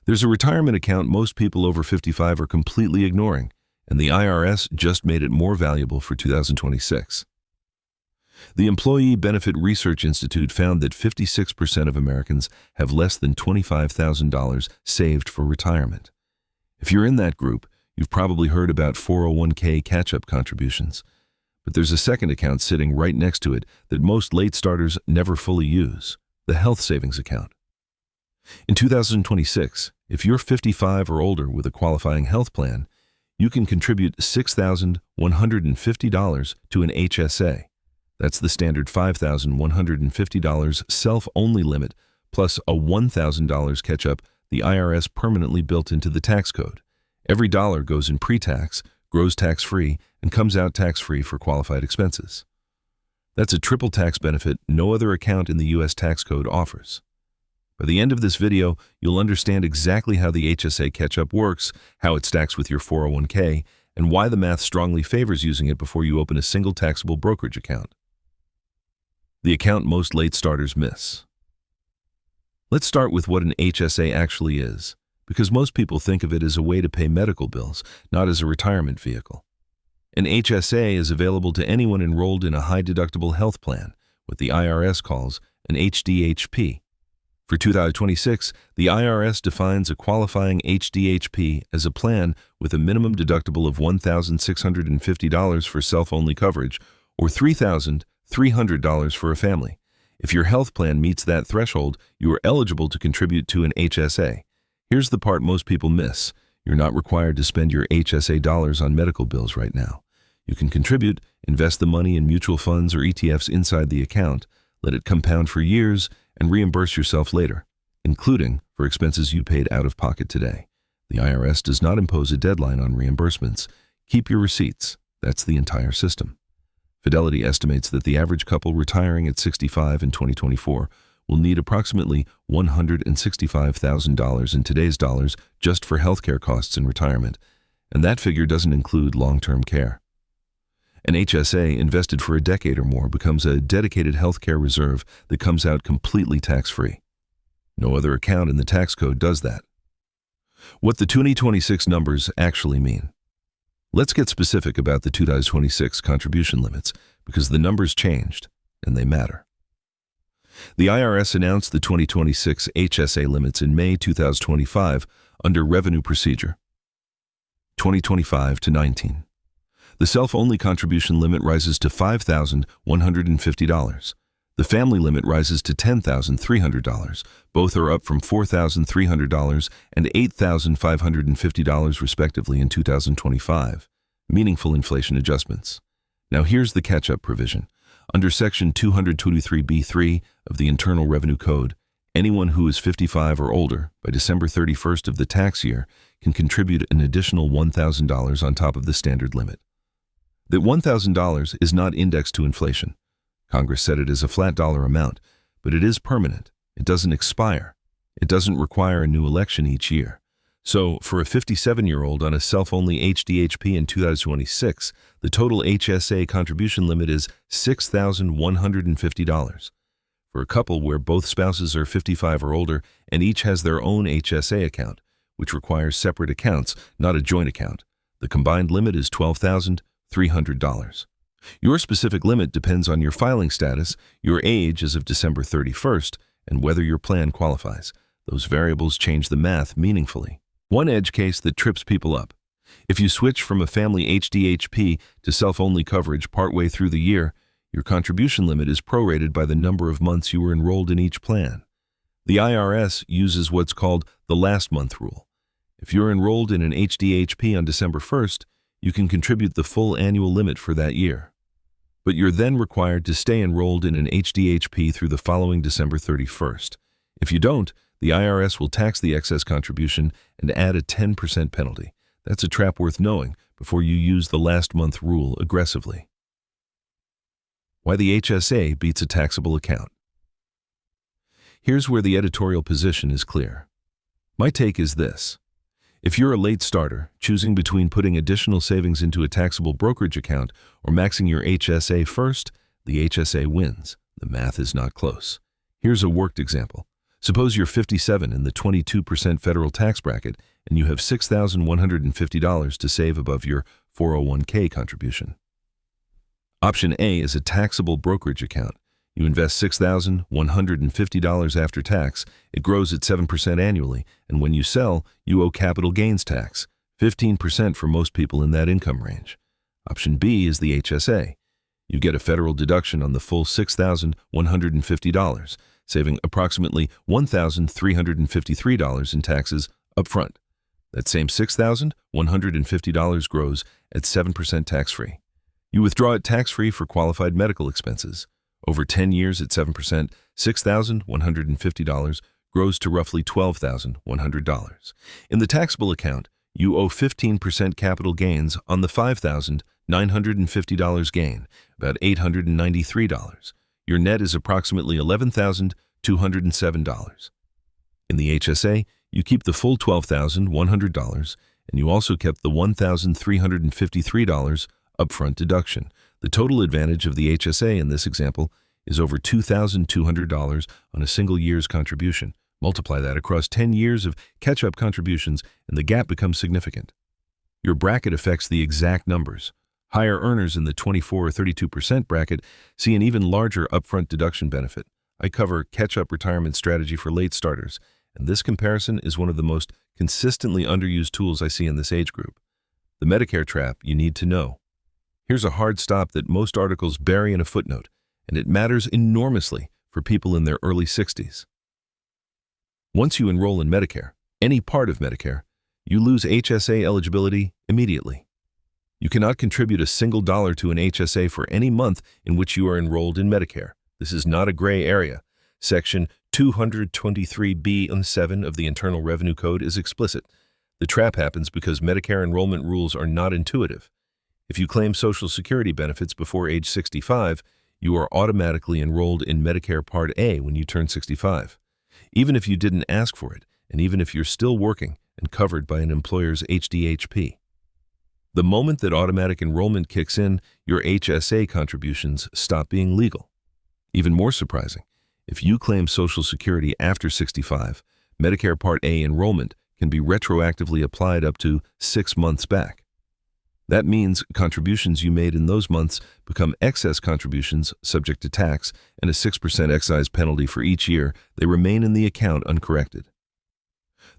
There's a retirement account most people over 55 are completely ignoring, and the IRS just made it more valuable for 2026. The Employee Benefit Research Institute found that 56% of Americans have less than $25,000 saved for retirement. If you're in that group, you've probably heard about 401k catch-up contributions. But there's a second account sitting right next to it that most late starters never fully use, the health savings account. In 2026, if you're 55 or older with a qualifying health plan, you can contribute $6,150 to an HSA. That's the standard $5,150 self-only limit, plus a $1,000 catch-up the IRS permanently built into the tax code. Every dollar goes in pre-tax, grows tax-free, and comes out tax-free for qualified expenses. That's a triple tax benefit no other account in the U.S. tax code offers. By the end of this video, you'll understand exactly how the HSA catch-up works, how it stacks with your 401k, and why the math strongly favors using it before you open a single taxable brokerage account. The account most late starters miss. Let's start with what an HSA actually is, because most people think of it as a way to pay medical bills, not as a retirement vehicle. An HSA is available to anyone enrolled in a high-deductible health plan, what the IRS calls an HDHP. For 2026, the IRS defines a qualifying HDHP as a plan with a minimum deductible of $1,650 for self-only coverage or $3,300 for a family. If your health plan meets that threshold, you are eligible to contribute to an HSA. Here's the part most people miss. You're not required to spend your HSA dollars on medical bills right now. You can contribute, invest the money in mutual funds or ETFs inside the account, let it compound for years, and reimburse yourself later, including for expenses you paid out of pocket today. The IRS does not impose a deadline on reimbursements. Keep your receipts. That's the entire system. Fidelity estimates that the average couple retiring at 65 in 2024 will need approximately $165,000 in today's dollars just for healthcare costs in retirement, and that figure doesn't include long-term care. An HSA invested for a decade or more becomes a dedicated healthcare reserve that comes out completely tax-free. No other account in the tax code does that. What the 2026 numbers actually mean. Let's get specific about the 2026 contribution limits because the numbers changed and they matter. The IRS announced the 2026 HSA limits in May 2025 under Revenue Procedure 2025 to 19. The self-only contribution limit rises to $5,150. The family limit rises to $10,300. Both are up from $4,300 and $8,550 respectively in 2025. Meaningful inflation adjustments. Now here's the catch-up provision. Under Section 223B3 of the Internal Revenue Code, anyone who is 55 or older by December 31st of the tax year can contribute an additional $1,000 on top of the standard limit. That $1,000 is not indexed to inflation. Congress set it as a flat dollar amount, but it is permanent. It doesn't expire. It doesn't require a new election each year. So, for a 57-year-old on a self-only HDHP in 2026, the total HSA contribution limit is $6,150. For a couple where both spouses are 55 or older and each has their own HSA account, which requires separate accounts, not a joint account, the combined limit is $12,300. Your specific limit depends on your filing status, your age as of December 31st, and whether your plan qualifies. Those variables change the math meaningfully. One edge case that trips people up. If you switch from a family HDHP to self-only coverage partway through the year, your contribution limit is prorated by the number of months you were enrolled in each plan. The IRS uses what's called the last month rule. If you're enrolled in an HDHP on December 1st, you can contribute the full annual limit for that year. But you're then required to stay enrolled in an HDHP through the following December 31st. If you don't, the IRS will tax the excess contribution and add a 10% penalty. That's a trap worth knowing before you use the last month rule aggressively. Why the HSA beats a taxable account. Here's where the editorial position is clear. My take is this. If you're a late starter, choosing between putting additional savings into a taxable brokerage account or maxing your HSA first, the HSA wins. The math is not close. Here's a worked example. Suppose you're 57 in the 22% federal tax bracket and you have $6,150 to save above your 401k contribution. Option A is a taxable brokerage account. You invest $6,150 after tax, it grows at 7% annually, and when you sell, you owe capital gains tax, 15% for most people in that income range. Option B is the HSA. You get a federal deduction on the full $6,150, saving approximately $1,353 in taxes up front. That same $6,150 grows at 7% tax-free. You withdraw it tax-free for qualified medical expenses. Over 10 years at 7%, $6,150 grows to roughly $12,100. In the taxable account, you owe 15% capital gains on the $5,950 gain, about $893. Your net is approximately $11,207. In the HSA, you keep the full $12,100, and you also kept the $1,353 upfront deduction. The total advantage of the HSA in this example is over $2,200 on a single year's contribution. Multiply that across 10 years of catch-up contributions, and the gap becomes significant. Your bracket affects the exact numbers. Higher earners in the 24 or 32% bracket see an even larger upfront deduction benefit. I cover catch-up retirement strategy for late starters, and this comparison is one of the most consistently underused tools I see in this age group. The Medicare trap you need to know. Here's a hard stop that most articles bury in a footnote, and it matters enormously for people in their early 60s. Once you enroll in Medicare, any part of Medicare, you lose HSA eligibility immediately. You cannot contribute a single dollar to an HSA for any month in which you are enrolled in Medicare. This is not a gray area. Section 223B(7) of the Internal Revenue Code is explicit. The trap happens because Medicare enrollment rules are not intuitive. If you claim Social Security benefits before age 65, you are automatically enrolled in Medicare Part A when you turn 65. Even if you didn't ask for it, and even if you're still working and covered by an employer's HDHP. The moment that automatic enrollment kicks in, your HSA contributions stop being legal. Even more surprising, if you claim Social Security after 65, Medicare Part A enrollment can be retroactively applied up to 6 months back. That means contributions you made in those months become excess contributions subject to tax and a 6% excise penalty for each year they remain in the account uncorrected.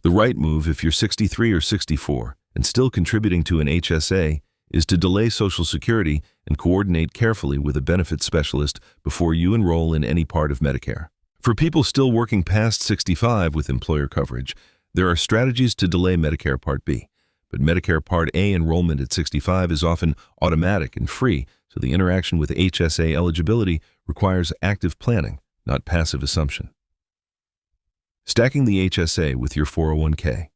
The right move if you're 63 or 64 and still contributing to an HSA is to delay Social Security and coordinate carefully with a benefits specialist before you enroll in any part of Medicare. For people still working past 65 with employer coverage, there are strategies to delay Medicare Part B. But Medicare Part A enrollment at 65 is often automatic and free, so the interaction with HSA eligibility requires active planning, not passive assumption. Stacking the HSA with your 401k.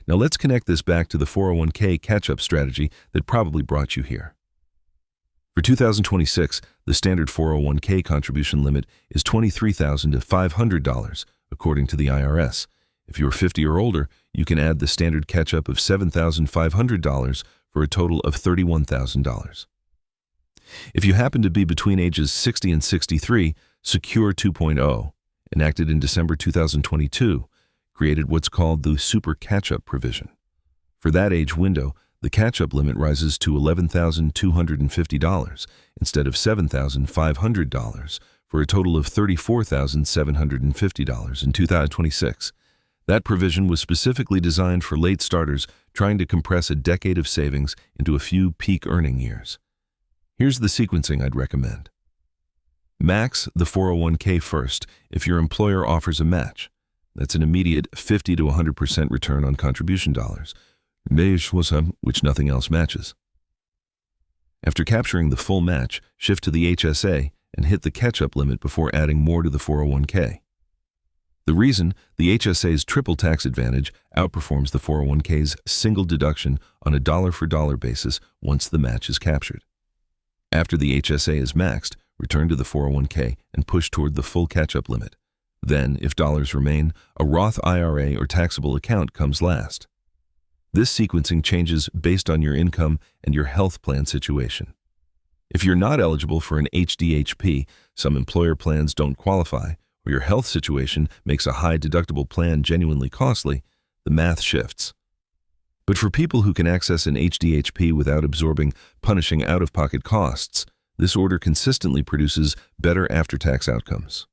Now let's connect this back to the 401k catch-up strategy that probably brought you here. For 2026, the standard 401k contribution limit is $23,500, according to the IRS. If you're 50 or older, you can add the standard catch-up of $7,500 for a total of $31,000. If you happen to be between ages 60 and 63, Secure 2.0, enacted in December 2022, created what's called the Super Catch-Up provision. For that age window, the catch-up limit rises to $11,250 instead of $7,500 for a total of $34,750 in 2026. That provision was specifically designed for late starters trying to compress a decade of savings into a few peak earning years. Here's the sequencing I'd recommend. Max the 401k first if your employer offers a match. That's an immediate 50 to 100% return on contribution dollars, which nothing else matches. After capturing the full match, shift to the HSA and hit the catch-up limit before adding more to the 401k. The reason, the HSA's triple tax advantage outperforms the 401k's single deduction on a dollar-for-dollar basis once the match is captured. After the HSA is maxed, return to the 401k and push toward the full catch-up limit. Then, if dollars remain, a Roth IRA or taxable account comes last. This sequencing changes based on your income and your health plan situation. If you're not eligible for an HDHP, some employer plans don't qualify, or your health situation makes a high-deductible plan genuinely costly, the math shifts. But for people who can access an HDHP without absorbing punishing out-of-pocket costs, this order consistently produces better after-tax outcomes.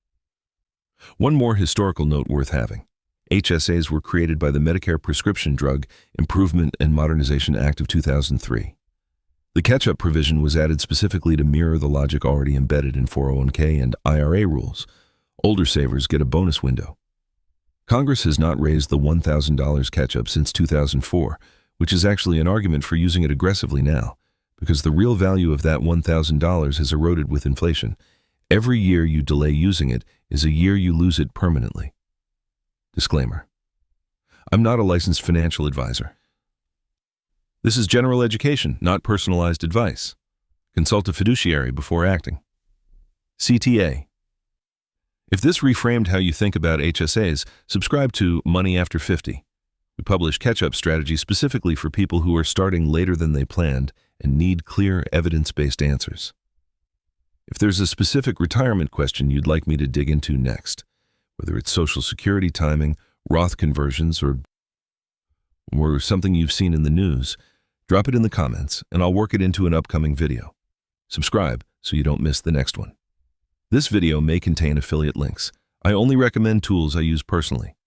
One more historical note worth having. HSAs were created by the Medicare Prescription Drug Improvement and Modernization Act of 2003. The catch-up provision was added specifically to mirror the logic already embedded in 401k and IRA rules. Older savers get a bonus window. Congress has not raised the $1,000 catch-up since 2004, which is actually an argument for using it aggressively now, because the real value of that $1,000 has eroded with inflation. Every year you delay using it is a year you lose it permanently. Disclaimer: I'm not a licensed financial advisor. This is general education, not personalized advice. Consult a fiduciary before acting. CTA. If this reframed how you think about HSAs, subscribe to Money After 50. We publish catch-up strategies specifically for people who are starting later than they planned and need clear, evidence-based answers. If there's a specific retirement question you'd like me to dig into next, whether it's Social Security timing, Roth conversions, or something you've seen in the news, drop it in the comments and I'll work it into an upcoming video. Subscribe so you don't miss the next one. This video may contain affiliate links. I only recommend tools I use personally.